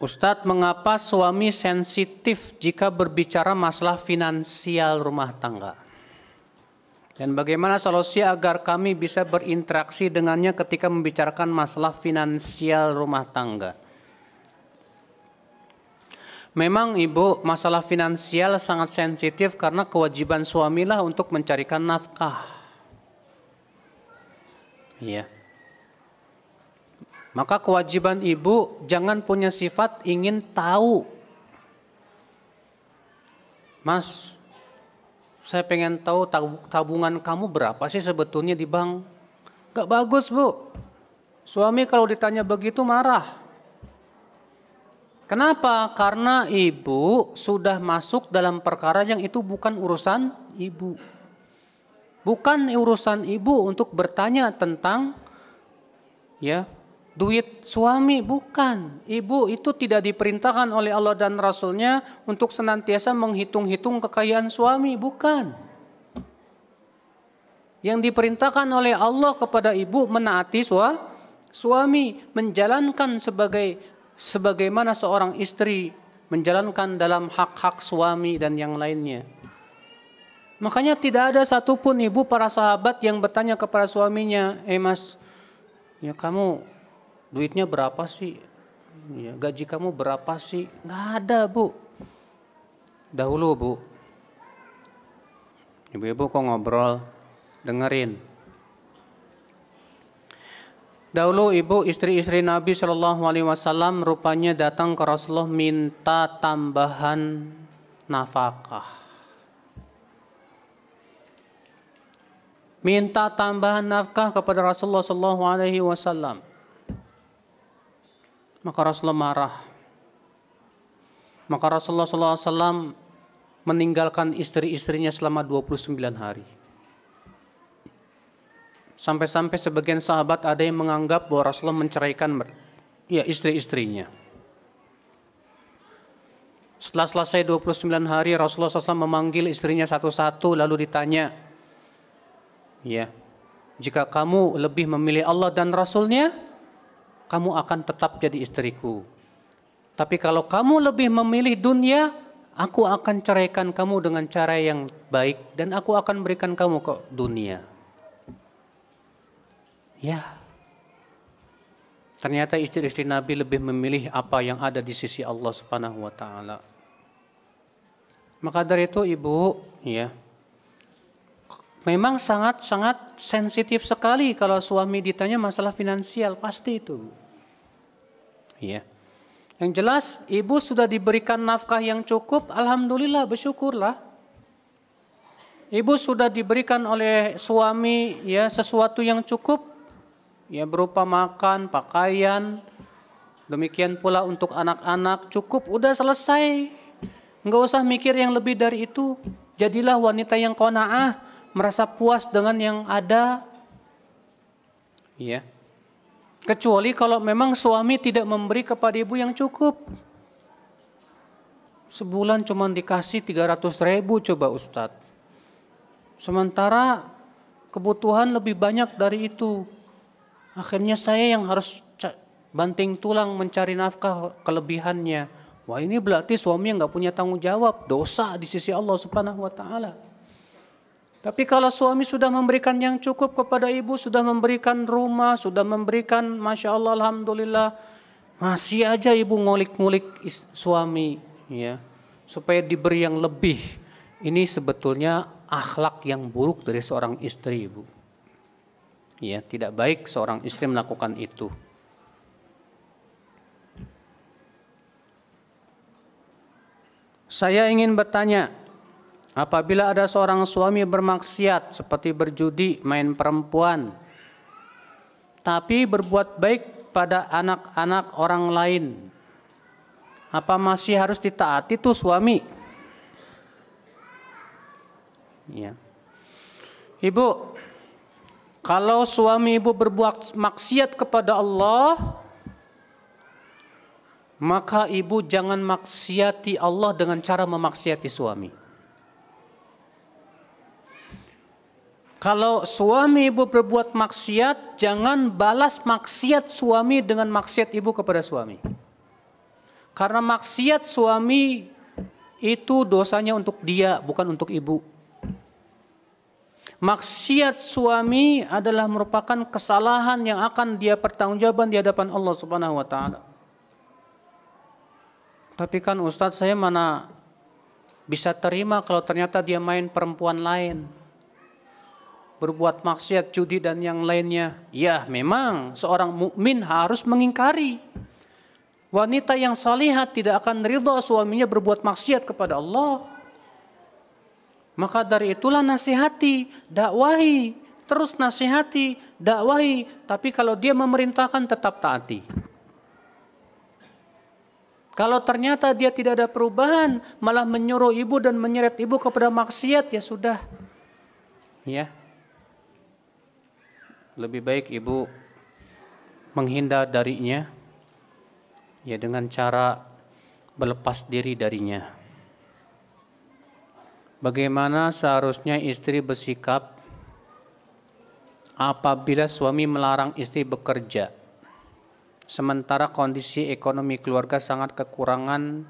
Ustadz, mengapa suami sensitif jika berbicara masalah finansial rumah tangga? Dan bagaimana solusi agar kami bisa berinteraksi dengannya ketika membicarakan masalah finansial rumah tangga? Memang Ibu, masalah finansial sangat sensitif karena kewajiban suamilah untuk mencarikan nafkah. Iya. Maka kewajiban ibu jangan punya sifat ingin tahu. Mas, saya pengen tahu tabungan kamu berapa sih sebetulnya di bank. Gak bagus, Bu. Suami kalau ditanya begitu marah. Kenapa? Karena ibu sudah masuk dalam perkara yang itu bukan urusan ibu. Bukan urusan ibu untuk bertanya tentang duit suami, bukan. Ibu itu tidak diperintahkan oleh Allah dan Rasulnya untuk senantiasa menghitung-hitung kekayaan suami, bukan. Yang diperintahkan oleh Allah kepada ibu menaati suami, menjalankan sebagaimana seorang istri menjalankan dalam hak-hak suami dan yang lainnya. Makanya tidak ada satupun ibu para sahabat yang bertanya kepada suaminya, Mas, ya kamu duitnya berapa sih? Ya, gaji kamu berapa sih? Nggak ada, Bu. Dahulu, Bu. Ibu-ibu kok ngobrol? Dengerin. Dahulu ibu istri-istri Nabi Shallallahu Alaihi Wasallam rupanya datang ke Rasulullah minta tambahan nafkah. Minta tambahan nafkah kepada Rasulullah Shallallahu Alaihi Wasallam. Maka Rasulullah marah. Maka Rasulullah Shallallahu Alaihi Wasallam meninggalkan istri-istrinya selama 29 hari. Sampai-sampai sebagian sahabat ada yang menganggap bahwa Rasulullah menceraikan istri-istrinya. Setelah selesai 29 hari, Rasulullah SAW memanggil istrinya satu-satu lalu ditanya, jika kamu lebih memilih Allah dan Rasulnya, kamu akan tetap jadi istriku. Tapi kalau kamu lebih memilih dunia, aku akan ceraikan kamu dengan cara yang baik dan aku akan berikan kamu ke dunia. Ternyata istri-istri Nabi lebih memilih apa yang ada di sisi Allah Subhanahu wa taala. Maka dari itu ibu, memang sangat-sangat sensitif sekali kalau suami ditanya masalah finansial, pasti itu. Yang jelas ibu sudah diberikan nafkah yang cukup, alhamdulillah, bersyukurlah. Ibu sudah diberikan oleh suami sesuatu yang cukup, berupa makan, pakaian, demikian pula untuk anak-anak, cukup, udah selesai. Enggak usah mikir yang lebih dari itu. Jadilah wanita yang qanaah, merasa puas dengan yang ada. Kecuali kalau memang suami tidak memberi kepada ibu yang cukup. Sebulan cuma dikasih 300.000 coba Ustadz. Sementara kebutuhan lebih banyak dari itu. Akhirnya saya yang harus banting tulang mencari nafkah kelebihannya. Wah, ini berarti suami yang nggak punya tanggung jawab, dosa di sisi Allah Subhanahu wa taala. Tapi kalau suami sudah memberikan yang cukup kepada ibu, sudah memberikan rumah, sudah memberikan, masya Allah, alhamdulillah, masih aja ibu ngulik-ngulik suami, supaya diberi yang lebih. Ini sebetulnya akhlak yang buruk dari seorang istri, ibu. Tidak baik seorang istri melakukan itu. Saya ingin bertanya, apabila ada seorang suami bermaksiat seperti berjudi, main perempuan, tapi berbuat baik pada anak-anak orang lain, apa masih harus ditaati tuh suami? Ibu, kalau suami ibu berbuat maksiat kepada Allah, maka ibu jangan maksiati Allah dengan cara memaksiati suami. Kalau suami ibu berbuat maksiat, jangan balas maksiat suami dengan maksiat ibu kepada suami. Karena maksiat suami itu dosanya untuk dia, bukan untuk ibu. Maksiat suami adalah merupakan kesalahan yang akan dia pertanggungjawabkan di hadapan Allah Subhanahu wa taala. Tapi kan Ustadz, saya mana bisa terima kalau ternyata dia main perempuan lain, berbuat maksiat, judi dan yang lainnya. Ya, memang seorang mukmin harus mengingkari. Wanita yang salihat tidak akan ridha suaminya berbuat maksiat kepada Allah. Maka dari itulah nasihati, dakwahi, terus nasihati, dakwahi. Tapi kalau dia memerintahkan tetap taati. Kalau ternyata dia tidak ada perubahan, malah menyuruh ibu dan menyeret ibu kepada maksiat, ya sudah. Ya. Lebih baik ibu menghindar darinya, ya, dengan cara berlepas diri darinya. Bagaimana seharusnya istri bersikap apabila suami melarang istri bekerja, sementara kondisi ekonomi keluarga sangat kekurangan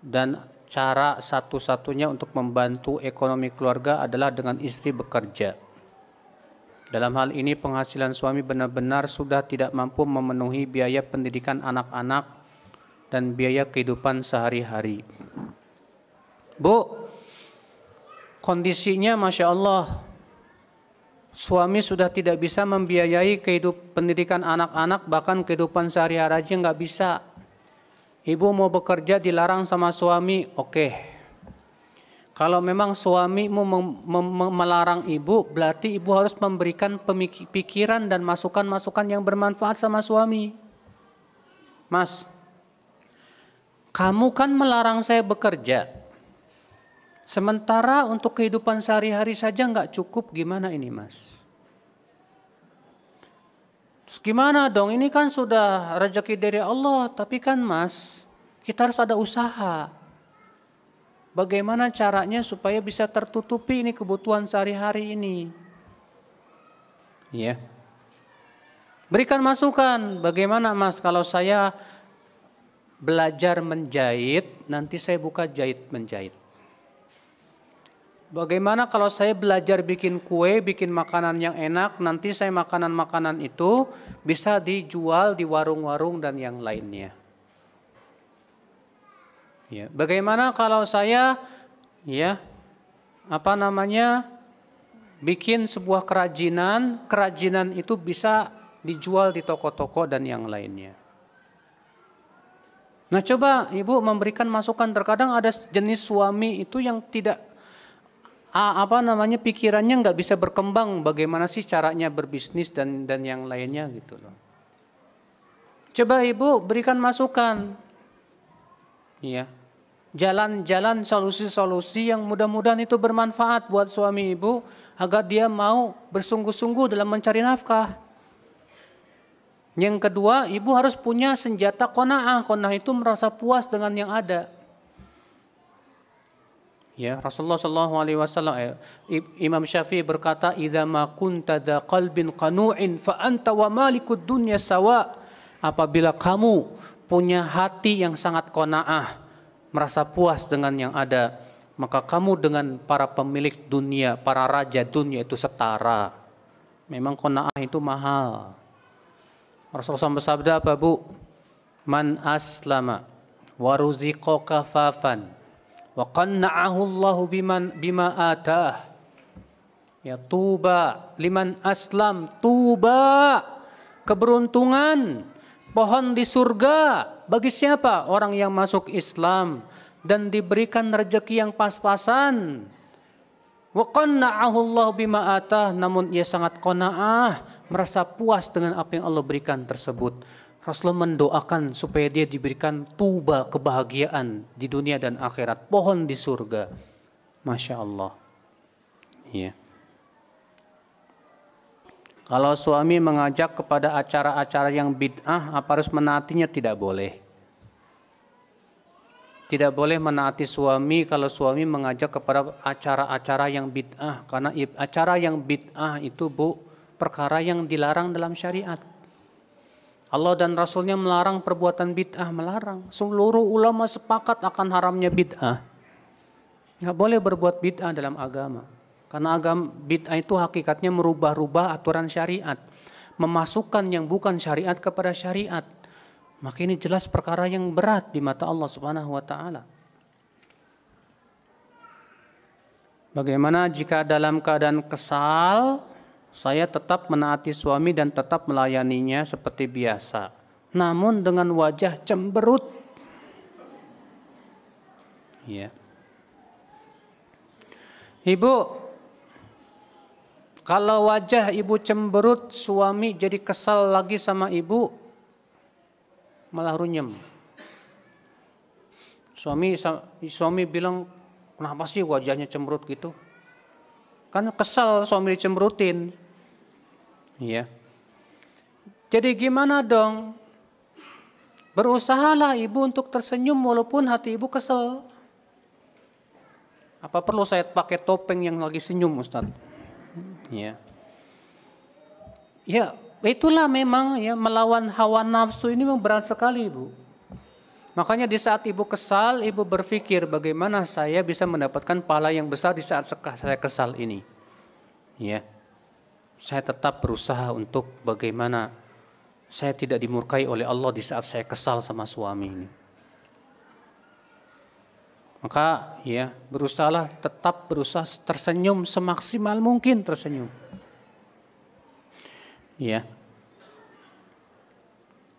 dan cara satu-satunya untuk membantu ekonomi keluarga adalah dengan istri bekerja. Dalam hal ini penghasilan suami benar-benar sudah tidak mampu memenuhi biaya pendidikan anak-anak dan biaya kehidupan sehari-hari. Bu, kondisinya Masya Allah, suami sudah tidak bisa membiayai pendidikan anak-anak, bahkan kehidupan sehari-hari aja nggak bisa. Ibu mau bekerja dilarang sama suami, oke. Kalau memang suamimu melarang ibu, berarti ibu harus memberikan pikiran dan masukan-masukan yang bermanfaat sama suami. Mas, kamu kan melarang saya bekerja, sementara untuk kehidupan sehari-hari saja nggak cukup, gimana ini mas? Terus gimana dong, ini kan sudah rezeki dari Allah, tapi kan mas, kita harus ada usaha. Bagaimana caranya supaya bisa tertutupi ini kebutuhan sehari-hari ini? Ya. Berikan masukan, bagaimana mas kalau saya belajar menjahit, nanti saya buka jahit menjahit. Bagaimana kalau saya belajar bikin kue, bikin makanan yang enak, nanti saya makanan-makanan itu bisa dijual di warung-warung dan yang lainnya. Ya, bagaimana kalau saya bikin sebuah kerajinan itu bisa dijual di toko-toko dan yang lainnya. Nah, coba ibu memberikan masukan. Terkadang ada jenis suami itu yang tidak pikirannya nggak bisa berkembang, bagaimana sih caranya berbisnis dan yang lainnya gitu loh. Coba ibu berikan masukan. Iya. Jalan-jalan solusi-solusi yang mudah-mudahan itu bermanfaat buat suami ibu agar dia mau bersungguh-sungguh dalam mencari nafkah. Yang kedua, ibu harus punya senjata qanaah. Qanaah itu merasa puas dengan yang ada. Ya, Rasulullah SAW, Imam Syafi'i berkata, "Idza ma kunta dza qalbin qanu'in fa anta wa malikud dunya sawa." Apabila kamu punya hati yang sangat qanaah, merasa puas dengan yang ada, maka kamu dengan para pemilik dunia, para raja dunia itu setara. Memang qanaah itu mahal. Rasulullah bersabda apa, Bu? Man aslama wa ruziqa kafafan wa qanna'ahu Allahu bima atah. Ya, tuba liman aslam, tuba, keberuntungan, pohon di surga bagi siapa? Orang yang masuk Islam dan diberikan rezeki yang pas-pasan. Wa qanna'ahu Allahu bima atah, namun ia sangat qanaah, merasa puas dengan apa yang Allah berikan tersebut. Rasulullah mendoakan supaya dia diberikan tuba, kebahagiaan di dunia dan akhirat, pohon di surga. Masya Allah. Iya. Kalau suami mengajak kepada acara-acara yang bid'ah, apa harus menaatinya? Tidak boleh. Tidak boleh menaati suami kalau suami mengajak kepada acara-acara yang bid'ah. Karena acara yang bid'ah itu, Bu, perkara yang dilarang dalam syariat. Allah dan Rasulnya melarang perbuatan bid'ah, melarang. Seluruh ulama sepakat akan haramnya bid'ah. Nggak boleh berbuat bid'ah dalam agama. Karena agama bid'ah itu hakikatnya merubah-rubah aturan syariat. Memasukkan yang bukan syariat kepada syariat. Maka ini jelas perkara yang berat di mata Allah Subhanahu wa ta'ala. Bagaimana jika dalam keadaan kesal, saya tetap menaati suami dan tetap melayaninya seperti biasa, namun dengan wajah cemberut. Ya. Ibu, kalau wajah ibu cemberut, suami jadi kesal lagi sama ibu, malah runyem. Suami bilang, kenapa sih wajahnya cemberut gitu? Kan kesal suami dicemberutin. Ya. Jadi gimana dong? Berusahalah ibu untuk tersenyum walaupun hati ibu kesel. Apa perlu saya pakai topeng yang lagi senyum, Ustaz? Ya. Ya, itulah memang ya, melawan hawa nafsu ini memang berat sekali, Ibu. Makanya di saat ibu kesal, ibu berpikir bagaimana saya bisa mendapatkan pahala yang besar di saat saya kesal ini. Ya. Saya tetap berusaha untuk bagaimana saya tidak dimurkai oleh Allah di saat saya kesal sama suami ini. Maka ya, tetap berusaha tersenyum semaksimal mungkin tersenyum. Ya.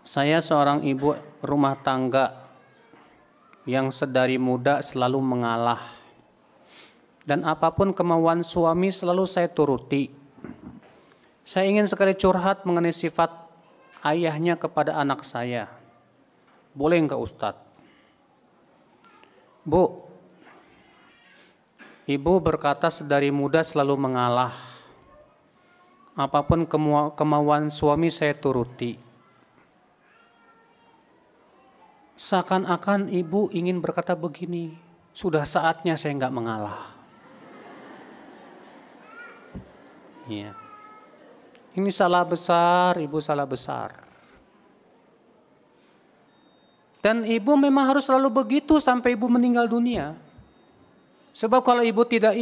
Saya seorang ibu rumah tangga yang sedari muda selalu mengalah. Dan apapun kemauan suami selalu saya turuti. Saya ingin sekali curhat mengenai sifat ayahnya kepada anak saya. Boleh enggak, Ustadz? Bu, ibu berkata sedari muda selalu mengalah. Apapun kemauan suami saya turuti. Seakan-akan ibu ingin berkata begini, sudah saatnya saya enggak mengalah. Ya. Ini salah besar, ibu salah besar. Dan ibu memang harus selalu begitu sampai ibu meninggal dunia. Sebab kalau ibu tidak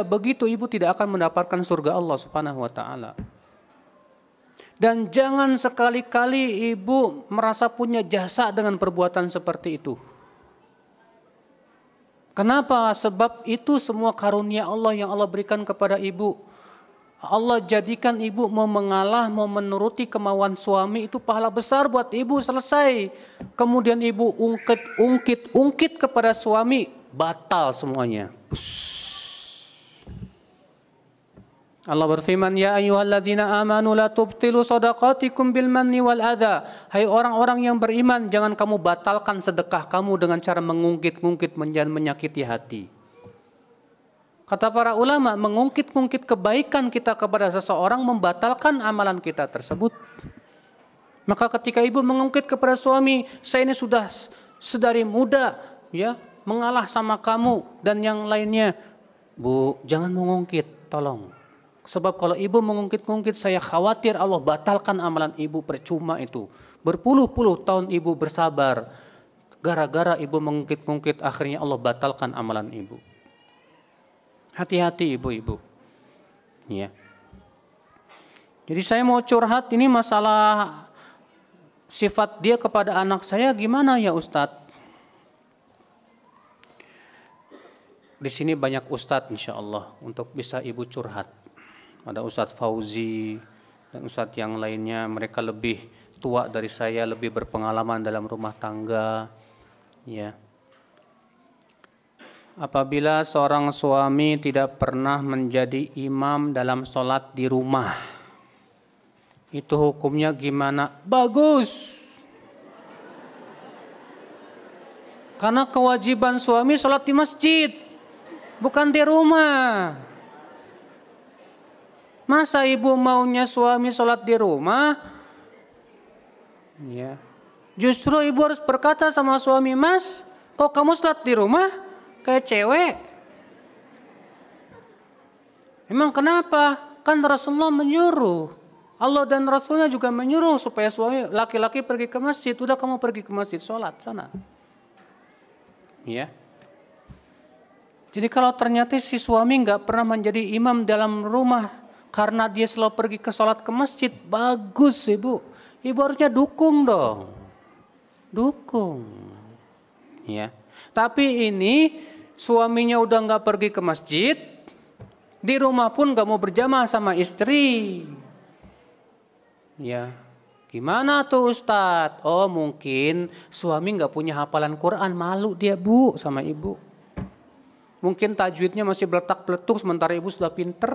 begitu, ibu tidak akan mendapatkan surga Allah Subhanahu wa ta'ala. Dan jangan sekali-kali ibu merasa punya jasa dengan perbuatan seperti itu. Kenapa? Sebab itu semua karunia Allah yang Allah berikan kepada ibu. Allah jadikan ibu mau mengalah, mau menuruti kemauan suami, itu pahala besar buat ibu, selesai. Kemudian ibu ungkit kepada suami, batal semuanya. Allah berfirman, ya ayyuhalladzina amanu la tubtilu shadaqatikum bil manni wal adha. Hai orang-orang yang beriman, jangan kamu batalkan sedekah kamu dengan cara mengungkit-ungkit, menyakiti hati. Kata para ulama, mengungkit-ungkit kebaikan kita kepada seseorang membatalkan amalan kita tersebut. Maka ketika ibu mengungkit kepada suami, saya ini sudah sedari muda ya mengalah sama kamu dan yang lainnya. Bu, jangan mengungkit, tolong. Sebab kalau ibu mengungkit-ungkit, saya khawatir Allah batalkan amalan ibu, percuma itu. Berpuluh-puluh tahun ibu bersabar. Gara-gara ibu mengungkit-ungkit, akhirnya Allah batalkan amalan ibu. Hati-hati ibu-ibu. Ya. Jadi saya mau curhat, ini masalah sifat dia kepada anak saya gimana ya Ustadz? Di sini banyak Ustadz insya Allah untuk bisa ibu curhat. Ada Ustadz Fauzi dan Ustadz yang lainnya, mereka lebih tua dari saya, lebih berpengalaman dalam rumah tangga. Ya. Apabila seorang suami tidak pernah menjadi imam dalam sholat di rumah, itu hukumnya gimana? Bagus. Karena kewajiban suami sholat di masjid, bukan di rumah. Masa ibu maunya suami sholat di rumah? Ya. Justru ibu harus berkata sama suami, Mas, kok kamu sholat di rumah? Kayak cewek. Emang kenapa? Kan Rasulullah menyuruh. Allah dan Rasulnya juga menyuruh supaya suami laki-laki pergi ke masjid. Udah kamu pergi ke masjid, sholat sana. Ya. Jadi kalau ternyata si suami nggak pernah menjadi imam dalam rumah karena dia selalu pergi ke sholat ke masjid, bagus ibu. Ibu harusnya dukung dong. Dukung. Ya. Tapi ini suaminya udah nggak pergi ke masjid, di rumah pun nggak mau berjamaah sama istri. Ya, gimana tuh Ustadz? Oh mungkin suami nggak punya hafalan Quran, malu dia bu sama ibu. Mungkin tajwidnya masih beletak-beletuk sementara ibu sudah pinter.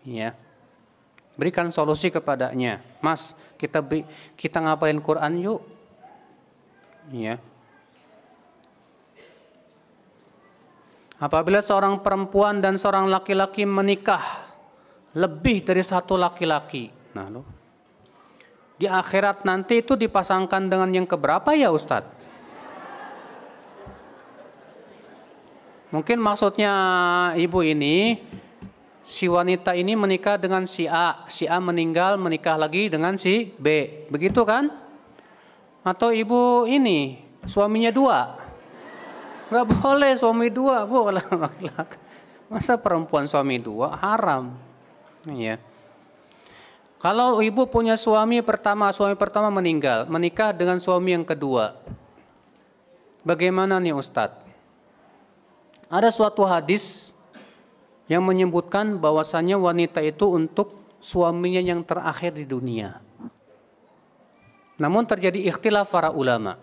Ya, berikan solusi kepadanya. Mas, kita ngapalin Quran yuk. Ya. Apabila seorang perempuan dan seorang laki-laki menikah lebih dari satu laki-laki, nah loh, di akhirat nanti itu dipasangkan dengan yang keberapa ya Ustadz? Mungkin maksudnya ibu ini, si wanita ini menikah dengan si A meninggal menikah lagi dengan si B, begitu kan? Atau ibu ini suaminya 2? Nggak boleh suami 2, boleh laki-laki. Masa perempuan suami 2 haram? Ya. Kalau ibu punya suami pertama meninggal, menikah dengan suami yang kedua, bagaimana nih Ustadz? Ada suatu hadis yang menyebutkan bahwasannya wanita itu untuk suaminya yang terakhir di dunia. Namun terjadi ikhtilaf para ulama.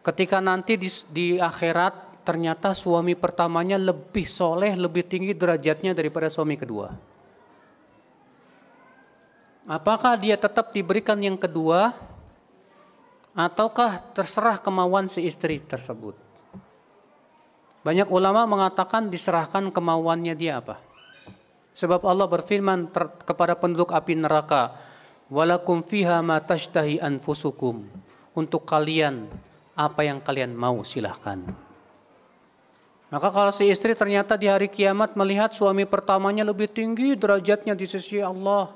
Ketika nanti di akhirat ternyata suami pertamanya lebih soleh, lebih tinggi derajatnya daripada suami kedua. Apakah dia tetap diberikan yang kedua ataukah terserah kemauan si istri tersebut? Banyak ulama mengatakan diserahkan kemauannya dia apa. Sebab Allah berfirman kepada penduduk api neraka, walakum fiha ma tashtahi anfusukum. Untuk kalian apa yang kalian mau silahkan. Maka kalau si istri ternyata di hari kiamat melihat suami pertamanya lebih tinggi derajatnya di sisi Allah,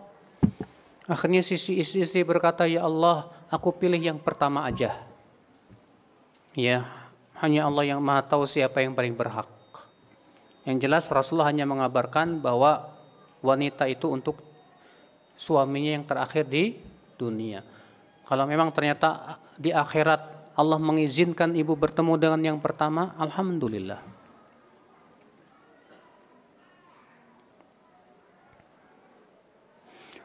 akhirnya si istri berkata, ya Allah, aku pilih yang pertama aja. Ya, hanya Allah yang maha tahu siapa yang paling berhak. Yang jelas Rasulullah hanya mengabarkan bahwa wanita itu untuk suaminya yang terakhir di dunia. Kalau memang ternyata di akhirat Allah mengizinkan ibu bertemu dengan yang pertama, alhamdulillah.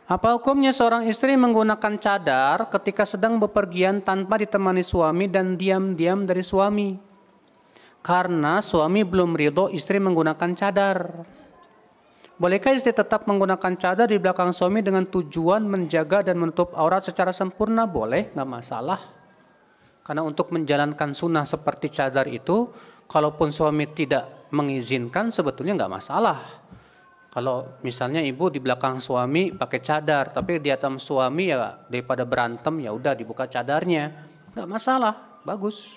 Apa hukumnya seorang istri menggunakan cadar ketika sedang bepergian tanpa ditemani suami dan diam-diam dari suami? Karena suami belum ridho istri menggunakan cadar. Bolehkah istri tetap menggunakan cadar di belakang suami dengan tujuan menjaga dan menutup aurat secara sempurna? Boleh, nggak masalah. Karena untuk menjalankan sunnah seperti cadar itu, kalaupun suami tidak mengizinkan sebetulnya nggak masalah. Kalau misalnya ibu di belakang suami pakai cadar, tapi di atas suami ya daripada berantem ya udah dibuka cadarnya, nggak masalah, bagus.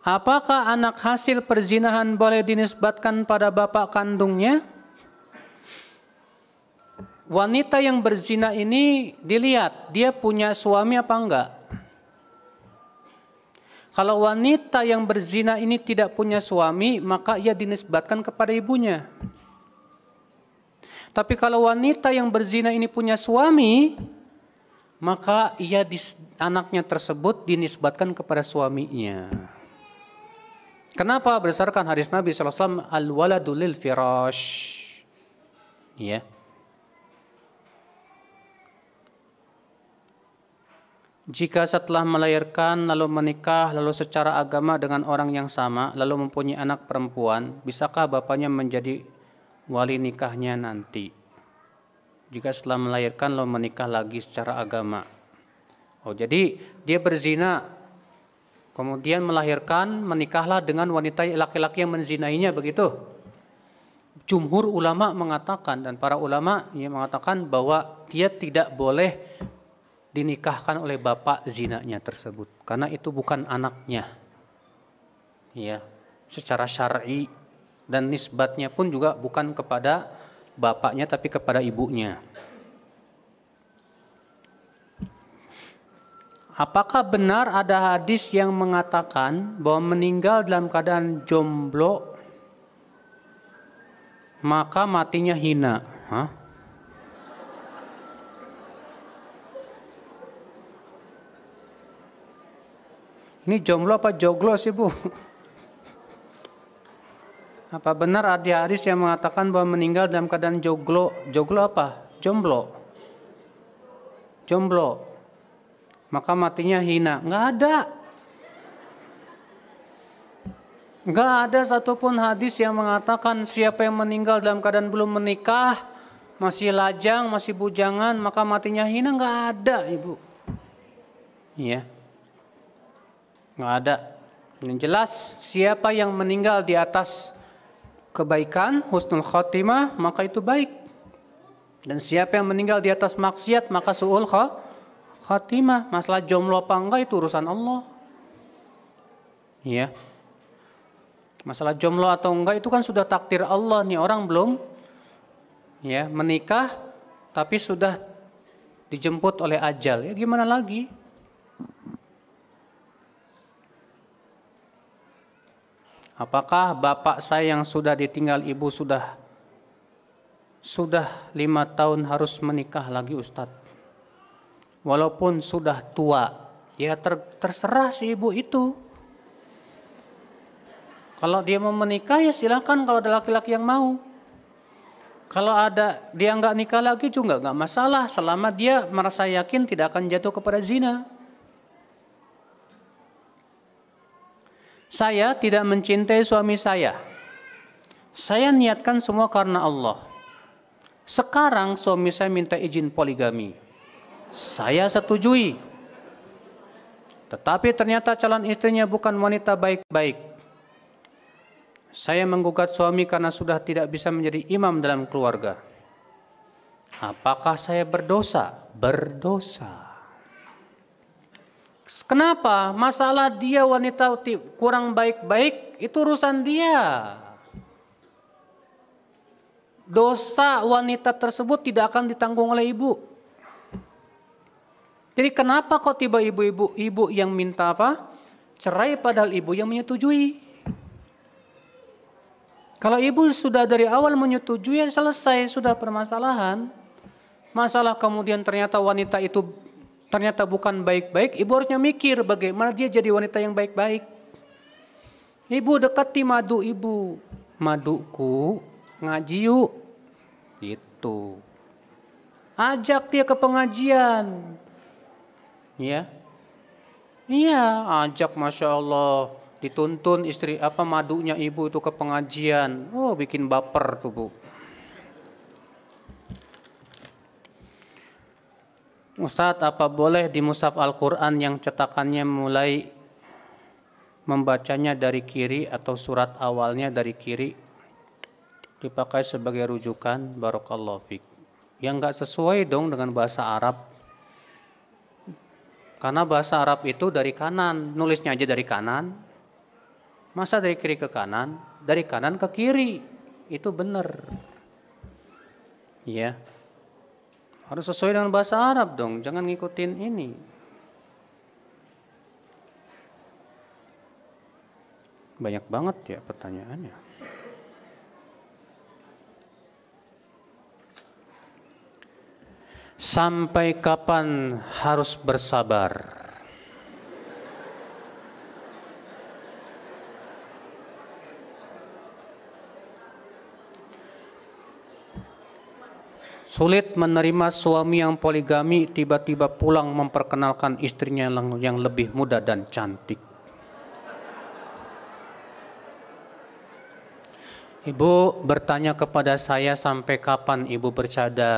Apakah anak hasil perzinahan boleh dinisbatkan pada bapak kandungnya? Wanita yang berzina ini dilihat dia punya suami apa enggak. Kalau wanita yang berzina ini tidak punya suami, maka ia dinisbatkan kepada ibunya. Tapi kalau wanita yang berzina ini punya suami, maka anaknya tersebut dinisbatkan kepada suaminya. Kenapa? Berdasarkan hadis Nabi SAW, al-waladu lil firash. Ya. Jika setelah melahirkan, lalu menikah, lalu secara agama dengan orang yang sama, lalu mempunyai anak perempuan, bisakah bapaknya menjadi wali nikahnya nanti? Jika setelah melahirkan, lalu menikah lagi secara agama. Oh, jadi dia berzina, kemudian melahirkan, menikahlah dengan wanita laki-laki yang menzinainya, begitu? Jumhur ulama mengatakan, dan para ulama yang mengatakan bahwa dia tidak boleh dinikahkan oleh bapak zinanya tersebut, karena itu bukan anaknya. Ya, secara syar'i, dan nisbatnya pun juga bukan kepada bapaknya tapi kepada ibunya. Apakah benar ada hadis yang mengatakan bahwa meninggal dalam keadaan jomblo maka matinya hina? Hah? Ini jomblo apa joglo sih, Bu? Apa benar ada hadis yang mengatakan bahwa meninggal dalam keadaan joglo? Joglo apa? Jomblo. Jomblo. Maka matinya hina. Nggak ada. Nggak ada satupun hadis yang mengatakan siapa yang meninggal dalam keadaan belum menikah, masih lajang, masih bujangan, maka matinya hina. Nggak ada, Ibu. Iya. Nggak ada. Yang jelas siapa yang meninggal di atas kebaikan, husnul khotimah, maka itu baik. Dan siapa yang meninggal di atas maksiat, maka su'ul khotimah. Masalah jomblo apa enggak itu urusan Allah. Iya. Masalah jomblo atau enggak itu kan sudah takdir Allah. Nih orang belum ya menikah tapi sudah dijemput oleh ajal. Ya gimana lagi? Apakah bapak saya yang sudah ditinggal ibu sudah 5 tahun harus menikah lagi, Ustadz? Walaupun sudah tua, ya terserah si ibu itu. Kalau dia mau menikah ya silakan, kalau ada laki-laki yang mau. Kalau ada dia nggak nikah lagi juga nggak masalah, selama dia merasa yakin tidak akan jatuh kepada zina. Saya tidak mencintai suami saya. Saya niatkan semua karena Allah. Sekarang suami saya minta izin poligami. Saya setujui. Tetapi ternyata calon istrinya bukan wanita baik-baik. Saya menggugat suami karena sudah tidak bisa menjadi imam dalam keluarga. Apakah saya berdosa? Berdosa. Kenapa? Masalah dia wanita kurang baik-baik itu urusan dia. Dosa wanita tersebut tidak akan ditanggung oleh ibu. Jadi kenapa kok tiba ibu yang minta apa? Cerai padahal ibu yang menyetujui. Kalau ibu sudah dari awal menyetujui, ya selesai, sudah permasalahan. Masalah kemudian ternyata wanita itu ternyata bukan baik-baik, ibu harusnya mikir bagaimana dia jadi wanita yang baik-baik. Ibu dekati madu ibu. Maduku, ngaji yuk. Gitu. Ajak dia ke pengajian. Ya. Iya, ajak, Masya Allah. Dituntun istri madunya ibu itu ke pengajian. Oh, bikin baper tuh, Bu. Ustadz, apa boleh di mushaf Al-Quran yang cetakannya mulai membacanya dari kiri atau surat awalnya dari kiri dipakai sebagai rujukan? Barakallahu fiik. Yang nggak sesuai dong dengan bahasa Arab. Karena bahasa Arab itu dari kanan, nulisnya aja dari kanan. Masa dari kiri ke kanan? Dari kanan ke kiri. Itu benar. Ya. Harus sesuai dengan bahasa Arab dong, jangan ngikutin ini. Banyak banget ya pertanyaannya. Sampai kapan harus bersabar? Sulit menerima suami yang poligami tiba-tiba pulang memperkenalkan istrinya yang lebih muda dan cantik. Ibu bertanya kepada saya sampai kapan ibu bersabar.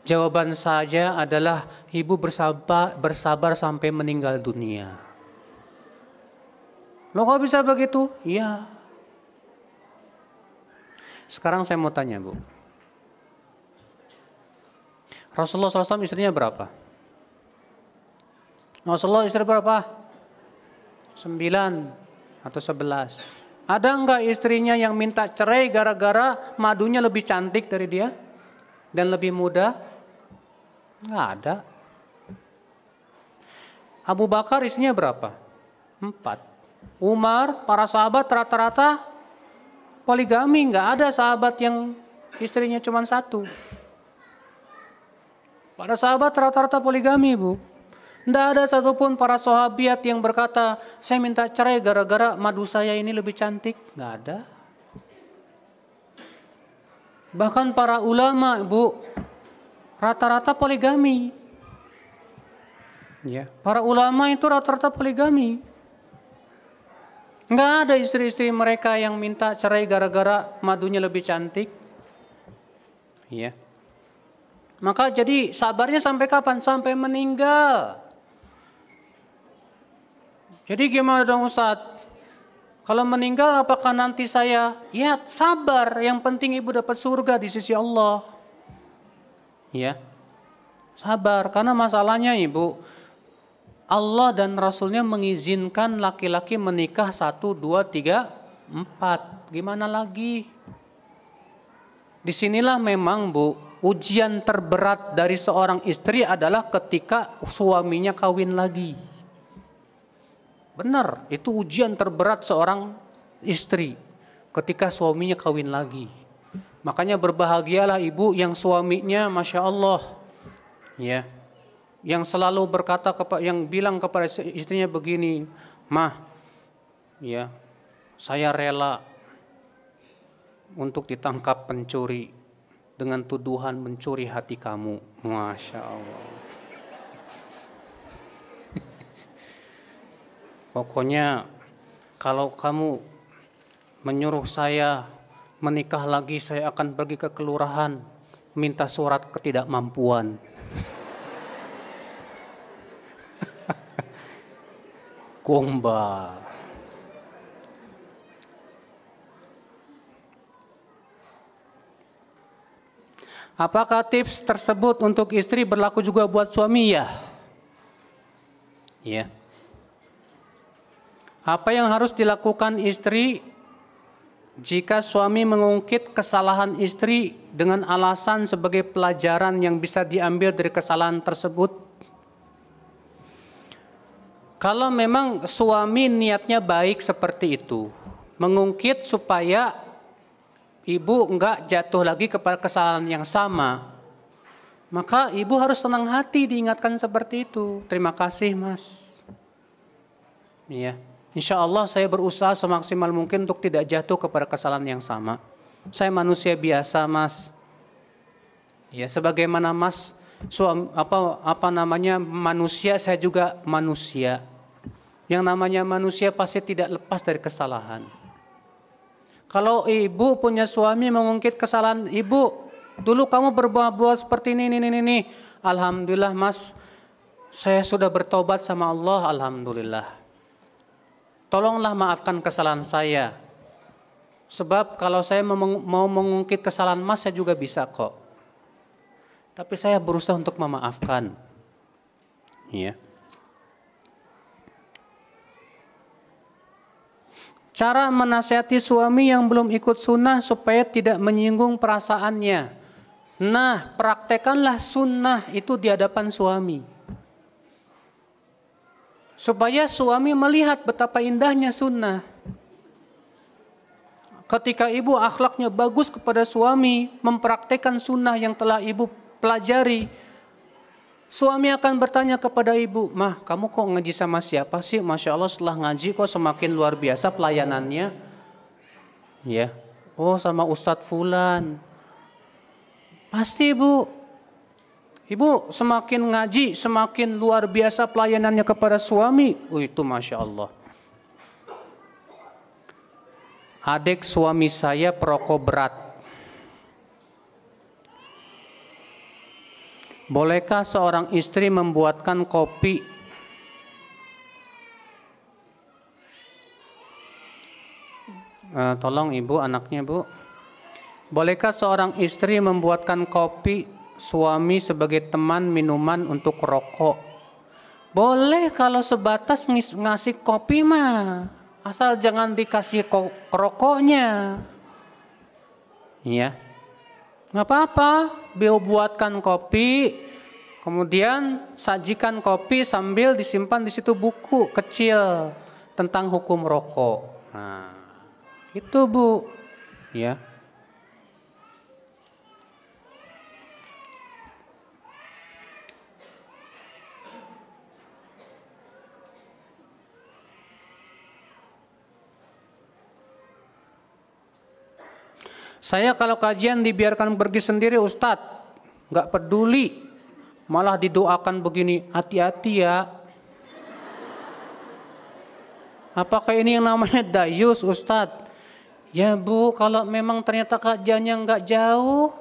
Jawaban saya adalah ibu bersabar sampai meninggal dunia. Loh kok bisa begitu? Iya. Sekarang saya mau tanya, Bu. Rasulullah SAW istrinya berapa? Rasulullah istri berapa? 9 atau 11. Ada enggak istrinya yang minta cerai gara-gara madunya lebih cantik dari dia dan lebih muda? Enggak ada. Abu Bakar istrinya berapa? 4. Umar, para sahabat rata-rata poligami, enggak ada sahabat yang istrinya cuma 1. Para sahabat rata-rata poligami, Bu. Tidak ada satupun para sahabiat yang berkata, saya minta cerai gara-gara madu saya ini lebih cantik. Tidak ada. Bahkan para ulama, Bu, rata-rata poligami. Ya, para ulama itu rata-rata poligami. Tidak ada istri-istri mereka yang minta cerai gara-gara madunya lebih cantik. Ya. Maka jadi sabarnya sampai kapan? Sampai meninggal. Jadi gimana dong Ustadz? Kalau meninggal apakah nanti saya? Ya sabar, yang penting ibu dapat surga di sisi Allah. Ya, sabar, karena masalahnya ibu, Allah dan Rasulnya mengizinkan laki-laki menikah 1, 2, 3, 4. Gimana lagi? Disinilah memang Bu, ujian terberat dari seorang istri adalah ketika suaminya kawin lagi. Benar, itu ujian terberat seorang istri ketika suaminya kawin lagi. Makanya berbahagialah ibu yang suaminya Masya Allah, ya, yang selalu berkata yang bilang kepada istrinya begini, mah, ya, saya rela untuk ditangkap pencuri dengan tuduhan mencuri hati kamu. Masya Allah. Pokoknya kalau kamu menyuruh saya menikah lagi, saya akan pergi ke kelurahan minta surat ketidakmampuan. Gombal. Apakah tips tersebut untuk istri berlaku juga buat suami? Ya. Ya. Apa yang harus dilakukan istri jika suami mengungkit kesalahan istri dengan alasan sebagai pelajaran yang bisa diambil dari kesalahan tersebut? Kalau memang suami niatnya baik seperti itu, mengungkit supaya ibu enggak jatuh lagi kepada kesalahan yang sama, maka ibu harus senang hati diingatkan seperti itu. Terima kasih Mas. Iya. Insya Allah saya berusaha semaksimal mungkin untuk tidak jatuh kepada kesalahan yang sama. Saya manusia biasa Mas. Ya, sebagaimana Mas manusia, saya juga manusia. Yang namanya manusia pasti tidak lepas dari kesalahan. Kalau ibu punya suami mengungkit kesalahan ibu, dulu kamu berbuat seperti ini. Alhamdulillah Mas, saya sudah bertobat sama Allah, alhamdulillah. Tolonglah maafkan kesalahan saya. Sebab kalau saya mau mengungkit kesalahan Mas, saya juga bisa kok. Tapi saya berusaha untuk memaafkan. Ya. Cara menasihati suami yang belum ikut sunnah supaya tidak menyinggung perasaannya. Nah, praktekanlah sunnah itu di hadapan suami. Supaya suami melihat betapa indahnya sunnah. Ketika ibu akhlaknya bagus kepada suami, mempraktekkan sunnah yang telah ibu pelajari, suami akan bertanya kepada ibu, mah kamu kok ngaji sama siapa sih? Masya Allah setelah ngaji kok semakin luar biasa pelayanannya. Ya, oh sama Ustadz Fulan. Pasti Ibu semakin ngaji, semakin luar biasa pelayanannya kepada suami. Oh itu Masya Allah. Adik suami saya perokok berat. Bolehkah seorang istri membuatkan kopi? Tolong ibu, anaknya bu. Bolehkah seorang istri membuatkan kopi suami sebagai teman minuman untuk rokok? Boleh kalau sebatas ngasih kopi mah, asal jangan dikasih rokoknya. Ya, nggak apa-apa. Beliau buatkan kopi, kemudian sajikan kopi sambil disimpan di situ buku kecil tentang hukum rokok. Nah, itu Bu. Ya. Saya kalau kajian dibiarkan pergi sendiri Ustadz, nggak peduli, malah didoakan begini, hati-hati ya. Apakah ini yang namanya dayus Ustadz? Ya Bu, kalau memang ternyata kajiannya nggak jauh,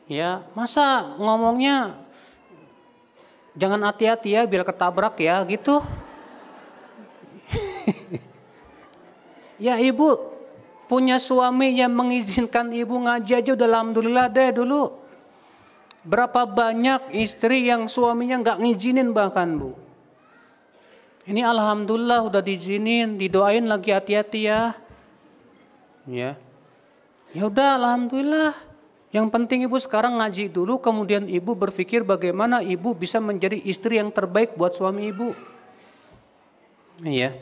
ya masa ngomongnya jangan hati-hati ya, biar ketabrak ya gitu. Ya Ibu punya suami yang mengizinkan Ibu ngaji aja udah alhamdulillah deh dulu. Berapa banyak istri yang suaminya nggak ngizinin bahkan Bu. Ini alhamdulillah udah diizinin, didoain lagi hati-hati ya. Ya. Ya udah alhamdulillah. Yang penting Ibu sekarang ngaji dulu, kemudian Ibu berpikir bagaimana Ibu bisa menjadi istri yang terbaik buat suami Ibu. Iya.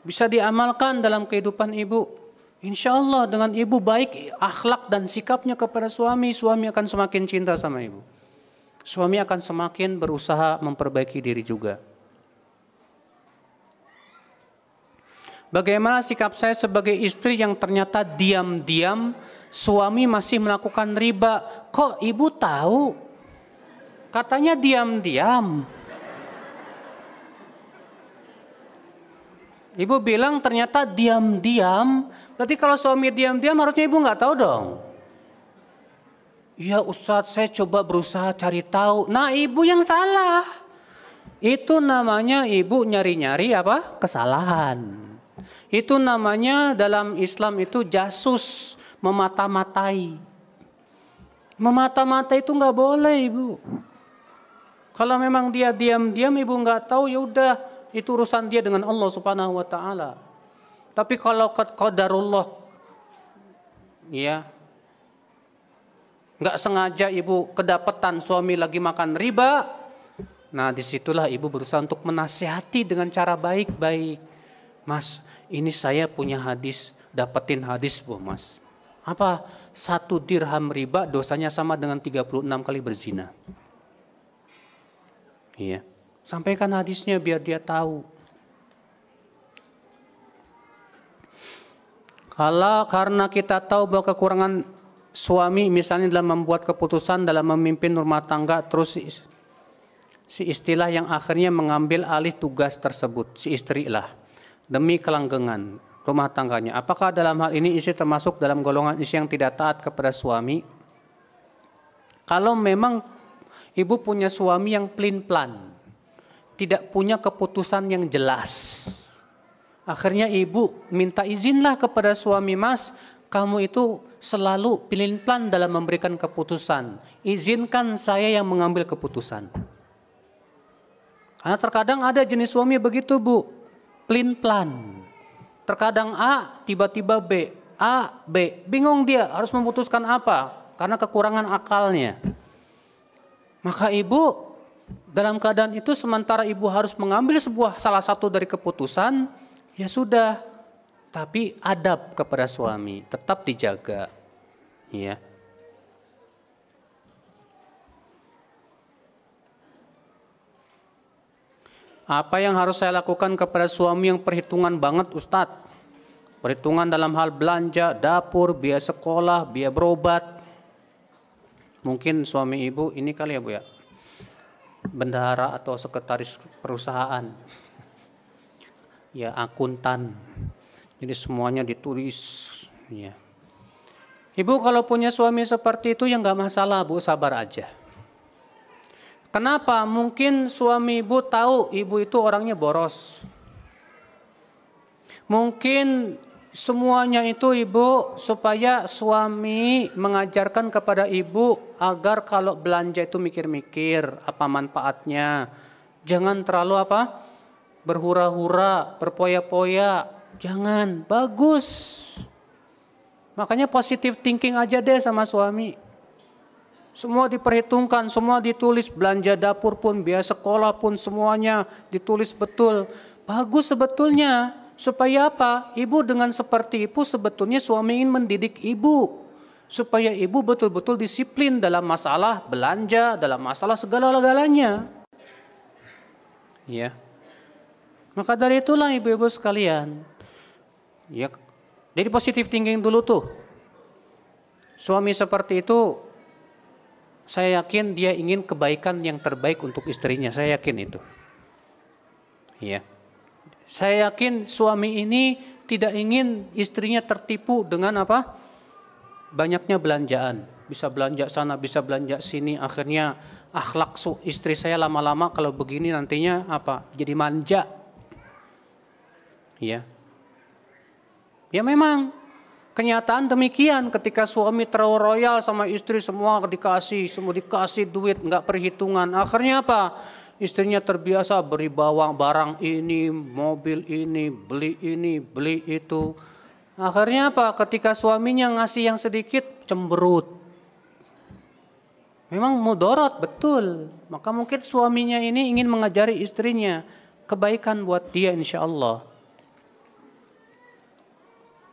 Bisa diamalkan dalam kehidupan Ibu. Insya Allah dengan Ibu baik akhlak dan sikapnya kepada suami, suami akan semakin cinta sama Ibu. Suami akan semakin berusaha memperbaiki diri juga. Bagaimana sikap saya sebagai istri yang ternyata diam-diam suami masih melakukan riba? Kok Ibu tahu? Katanya diam-diam. Ibu bilang ternyata diam-diam. Berarti kalau suami diam-diam harusnya Ibu nggak tahu dong. Ya Ustadz, saya coba berusaha cari tahu. Nah Ibu yang salah. Itu namanya Ibu nyari-nyari apa? Kesalahan. Itu namanya dalam Islam itu jasus, memata-matai. Memata-matai itu nggak boleh Ibu. Kalau memang dia diam-diam Ibu nggak tahu, ya udah itu urusan dia dengan Allah Subhanahu wa taala. Tapi kalau qadarullah ya nggak sengaja Ibu kedapatan suami lagi makan riba, nah disitulah Ibu berusaha untuk menasihati dengan cara baik-baik. Mas, ini saya punya hadis, dapetin hadis Bu Mas. Apa? 1 dirham riba dosanya sama dengan 36 kali berzina. Iya. Sampaikan hadisnya biar dia tahu. Kalau karena kita tahu bahwa kekurangan suami misalnya dalam membuat keputusan, dalam memimpin rumah tangga, terus si istilah yang akhirnya mengambil alih tugas tersebut, si istri lah, demi kelanggengan rumah tangganya. Apakah dalam hal ini istri termasuk dalam golongan istri yang tidak taat kepada suami? Kalau memang Ibu punya suami yang pelin-pelan, tidak punya keputusan yang jelas, akhirnya Ibu minta izinlah kepada suami, Mas, kamu itu selalu pelin-pelan dalam memberikan keputusan. Izinkan saya yang mengambil keputusan. Karena terkadang ada jenis suami begitu Bu, pelin-pelan. Terkadang A, tiba-tiba B. A, B. Bingung dia harus memutuskan apa. Karena kekurangan akalnya. Maka Ibu dalam keadaan itu sementara Ibu harus mengambil salah satu dari keputusan, ya sudah, tapi adab kepada suami tetap dijaga, ya. Apa yang harus saya lakukan kepada suami yang perhitungan banget Ustadz? Perhitungan dalam hal belanja, dapur, biaya sekolah, biaya berobat. Mungkin suami Ibu ini kali ya Bu ya, bendahara atau sekretaris perusahaan. Ya akuntan, jadi semuanya ditulis. Ya. Ibu kalau punya suami seperti itu ya nggak masalah Bu, sabar aja. Kenapa? Mungkin suami Ibu tahu Ibu itu orangnya boros. Mungkin semuanya itu Ibu supaya suami mengajarkan kepada Ibu agar kalau belanja itu mikir-mikir apa manfaatnya. Jangan terlalu apa? Berhura-hura, berpoya-poya. Jangan, bagus. Makanya positive thinking aja deh sama suami. Semua diperhitungkan, semua ditulis, belanja dapur pun, biaya sekolah pun semuanya ditulis betul. Bagus sebetulnya. Supaya apa? Ibu dengan seperti itu sebetulnya suami ingin mendidik ibu. Supaya ibu betul-betul disiplin dalam masalah belanja, dalam masalah segala-galanya. Ya. Maka dari itulah ibu-ibu sekalian. Ya. Jadi positive thinking dulu tuh. Suami seperti itu, saya yakin dia ingin kebaikan yang terbaik untuk istrinya. Saya yakin itu. Ya. Saya yakin suami ini tidak ingin istrinya tertipu dengan apa? Banyaknya belanjaan. Bisa belanja sana, bisa belanja sini. Akhirnya akhlak istri saya lama-lama kalau begini nantinya apa? Jadi manja. Ya. Ya memang kenyataan demikian ketika suami terlalu royal sama istri, semua dikasih duit, nggak perhitungan. Akhirnya apa? Istrinya terbiasa beri barang ini, mobil ini, beli itu. Akhirnya apa? Ketika suaminya ngasih yang sedikit, cemberut. Memang mudorot, betul. Maka mungkin suaminya ini ingin mengajari istrinya kebaikan buat dia insya Allah.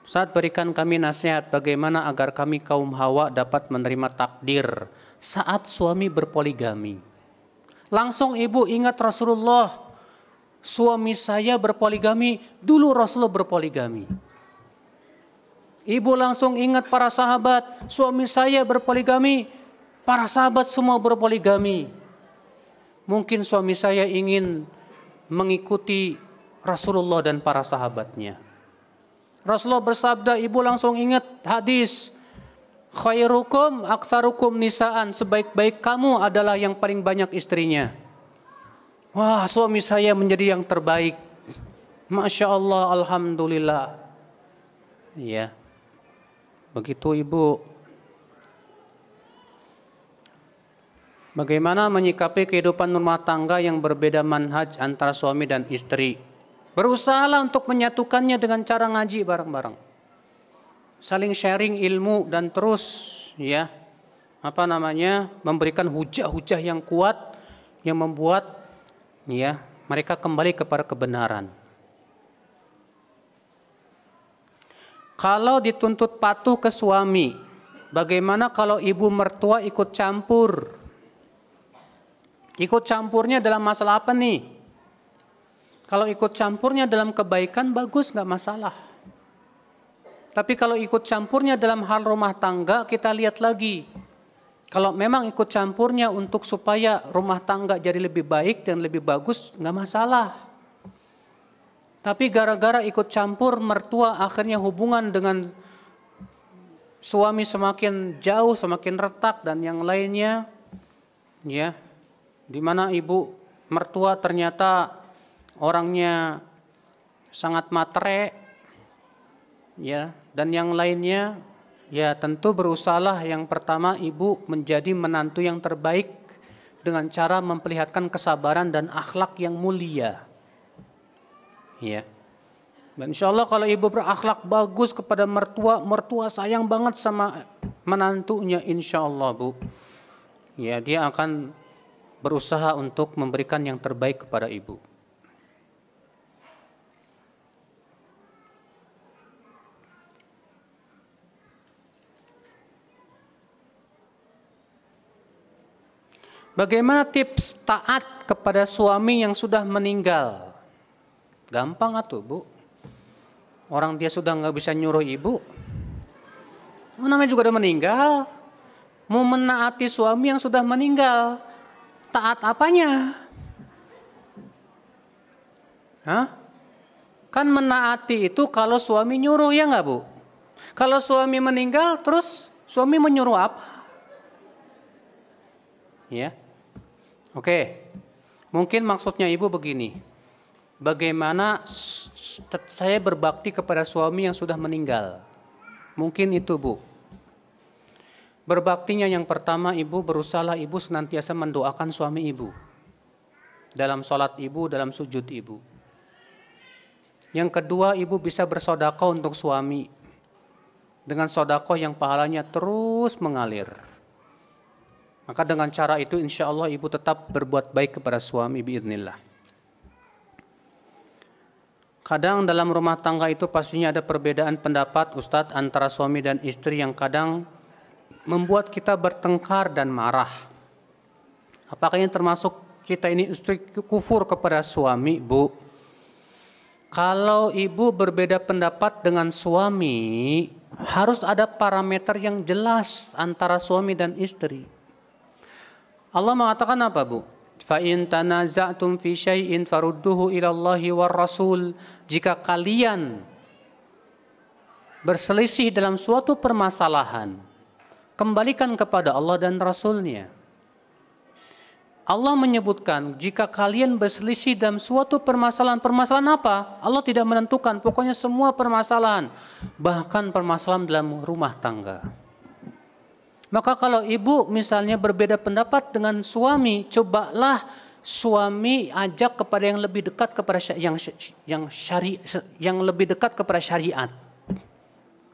Saat berikan kami nasihat bagaimana agar kami kaum Hawa dapat menerima takdir saat suami berpoligami. Langsung ibu ingat Rasulullah, suami saya berpoligami, dulu Rasulullah berpoligami. Ibu langsung ingat para sahabat, suami saya berpoligami, para sahabat semua berpoligami. Mungkin suami saya ingin mengikuti Rasulullah dan para sahabatnya. Rasulullah bersabda, ibu langsung ingat hadis, khairukum aktsarukum nisaan, sebaik-baik kamu adalah yang paling banyak istrinya. Wah, suami saya menjadi yang terbaik. Masya Allah, alhamdulillah. Ya, begitu ibu. Bagaimana menyikapi kehidupan rumah tangga yang berbeda manhaj antara suami dan istri? Berusahalah untuk menyatukannya dengan cara ngaji bareng-bareng. Saling sharing ilmu dan terus ya memberikan hujah-hujah yang kuat yang membuat ya mereka kembali kepada kebenaran. Kalau dituntut patuh ke suami, bagaimana kalau ibu mertua ikut campur? Ikut campurnya dalam masalah apa nih? Kalau ikut campurnya dalam kebaikan bagus, nggak masalah. Tapi kalau ikut campurnya dalam hal rumah tangga, kita lihat lagi. Kalau memang ikut campurnya untuk supaya rumah tangga jadi lebih baik dan lebih bagus, nggak masalah. Tapi gara-gara ikut campur mertua, akhirnya hubungan dengan suami semakin jauh, semakin retak dan yang lainnya, ya, di mana ibu mertua ternyata orangnya sangat matre. Ya, dan yang lainnya, ya tentu berusahalah yang pertama ibu menjadi menantu yang terbaik dengan cara memperlihatkan kesabaran dan akhlak yang mulia. Ya, dan insya Allah kalau ibu berakhlak bagus kepada mertua, mertua sayang banget sama menantunya insya Allah bu. Ya, dia akan berusaha untuk memberikan yang terbaik kepada ibu. Bagaimana tips taat kepada suami yang sudah meninggal? Gampang atuh bu. Orang dia sudah nggak bisa nyuruh ibu. Namanya juga udah meninggal. Mau menaati suami yang sudah meninggal. Taat apanya? Hah? Kan menaati itu kalau suami nyuruh, ya nggak bu? Kalau suami meninggal terus suami menyuruh apa? Ya. Oke, mungkin maksudnya ibu begini, bagaimana saya berbakti kepada suami yang sudah meninggal? Mungkin itu bu. Berbaktinya yang pertama ibu berusaha ibu senantiasa mendoakan suami ibu. dalam sholat ibu, dalam sujud ibu. Yang kedua, ibu bisa bersedekah untuk suami dengan sedekah yang pahalanya terus mengalir. Maka dengan cara itu insya Allah ibu tetap berbuat baik kepada suami biidznillah. Kadang dalam rumah tangga itu pastinya ada perbedaan pendapat Ustadz antara suami dan istri yang kadang membuat kita bertengkar dan marah. Apakah ini termasuk kita ini istri kufur kepada suami, Bu? Kalau ibu berbeda pendapat dengan suami, harus ada parameter yang jelas antara suami dan istri. Allah mengatakan apa, Bu? Fa in tanaza'tum fi syai'in farudduhu ila Allahi war Rasul. Jika kalian berselisih dalam suatu permasalahan, kembalikan kepada Allah dan Rasul-Nya. Allah menyebutkan jika kalian berselisih dalam suatu permasalahan, permasalahan apa? Allah tidak menentukan, pokoknya semua permasalahan, bahkan permasalahan dalam rumah tangga. Maka kalau ibu misalnya berbeda pendapat dengan suami, cobalah suami ajak kepada yang lebih dekat kepada yang lebih dekat kepada syariat.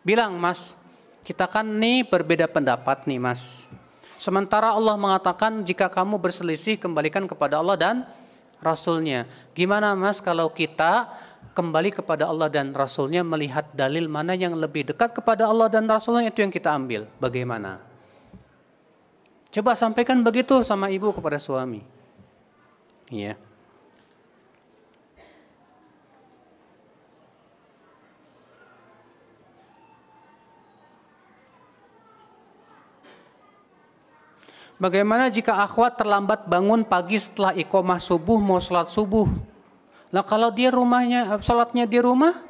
Bilang, Mas, kita kan nih berbeda pendapat nih, Mas. Sementara Allah mengatakan jika kamu berselisih kembalikan kepada Allah dan Rasul-Nya. Gimana, Mas, kalau kita kembali kepada Allah dan Rasul-Nya, melihat dalil mana yang lebih dekat kepada Allah dan Rasul-Nya, itu yang kita ambil. Bagaimana? Coba sampaikan begitu sama ibu kepada suami. Iya. Bagaimana jika akhwat terlambat bangun pagi setelah iqomah subuh mau sholat subuh? Nah kalau dia sholatnya di rumah,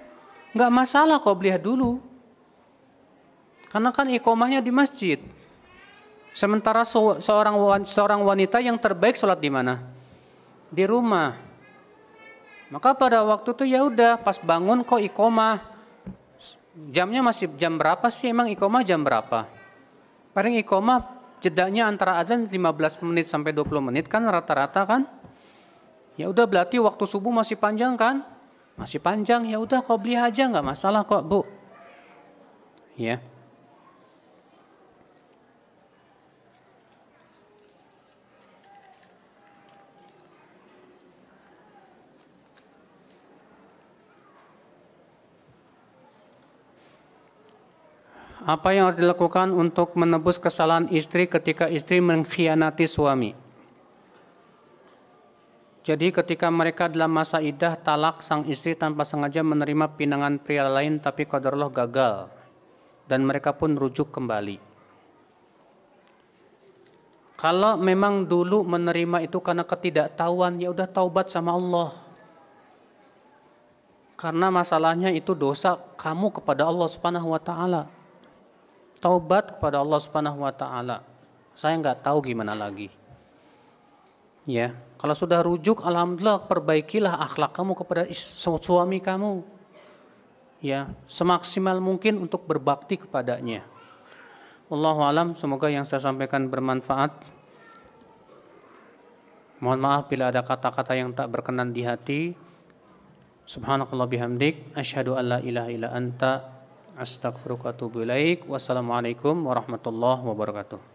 nggak masalah kok beliau dulu. Karena kan iqomahnya di masjid. Sementara seorang wanita yang terbaik sholat di mana? Di rumah. Maka pada waktu itu ya udah pas bangun kok iqomah. Jamnya masih jam berapa sih emang iqomah jam berapa? Paling iqomah jedanya antara azan 15 menit sampai 20 menit kan rata-rata kan? Ya udah berarti waktu subuh masih panjang kan? Masih panjang, ya udah kau beli aja nggak masalah kok, Bu. Ya. Apa yang harus dilakukan untuk menebus kesalahan istri ketika istri mengkhianati suami? Jadi ketika mereka dalam masa iddah talak, sang istri tanpa sengaja menerima pinangan pria lain tapi qadarullah gagal dan mereka pun rujuk kembali. Kalau memang dulu menerima itu karena ketidaktahuan, ya udah taubat sama Allah. Karena masalahnya itu dosa kamu kepada Allah Subhanahu wa taala. Taubat kepada Allah Subhanahu wa taala. Saya nggak tahu gimana lagi. Ya, kalau sudah rujuk, alhamdulillah perbaikilah akhlak kamu kepada suami kamu. Ya, semaksimal mungkin untuk berbakti kepadanya. Wallahu alam, semoga yang saya sampaikan bermanfaat. Mohon maaf bila ada kata-kata yang tak berkenan di hati. Subhanakallah bihamdik, asyhadu an la ilaha illa anta, astaghfiruka wa atubu ilaik. Wassalamualaikum warahmatullahi wabarakatuh.